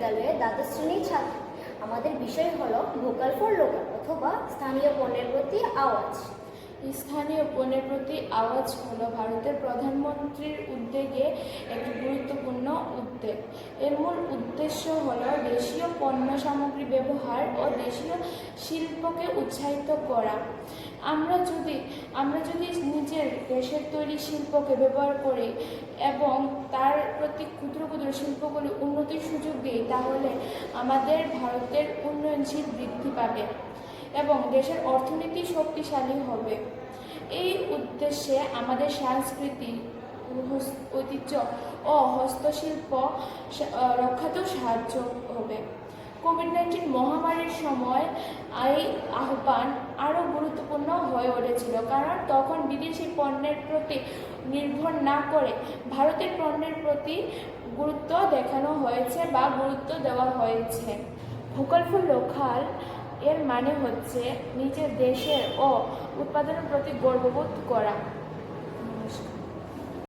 বিদ্যালয়ের দ্বাদশ শ্রেণীর ছাত্র। আমাদের বিষয় হলো ভোকাল ফর লোকাল অথবা স্থানীয় পণ্যের প্রতি আওয়াজ। স্থানীয় পণ্যের প্রতি আওয়াজ হলো ভারতের প্রধানমন্ত্রীর উদ্যোগে একটি গুরুত্বপূর্ণ উদ্যোগ। এর মূল উদ্দেশ্য হলো দেশীয় পণ্য সামগ্রী ব্যবহার ও দেশীয় শিল্পকে উৎসাহিত করা। আমরা যদি নিজের দেশের তৈরি শিল্পকে ব্যবহার করি এবং তার প্রতি ক্ষুদ্র ক্ষুদ্র শিল্পগুলি উন্নতির সুযোগ দিই, তাহলে আমাদের ভারতের উন্নয়নশীল বৃদ্ধি পাবে এবং দেশের অর্থনীতি শক্তিশালী হবে। এই উদ্দেশ্যে আমাদের সংস্কৃতি, ঐতিহ্য ও হস্তশিল্প রক্ষাতেও সাহায্য হবে। কোভিড-19 মহামারীর সময় এই আহ্বান আরও গুরুত্বপূর্ণ হয়ে উঠেছিল, কারণ তখন বিদেশি পণ্যের প্রতি নির্ভর না করে ভারতের পণ্যের প্রতি গুরুত্ব দেখানো হয়েছে বা গুরুত্ব দেওয়া হয়েছে। ভোকাল ফর লোকাল এর মানে হচ্ছে নিজের দেশের ও উৎপাদনের প্রতি গর্ববোধ করা।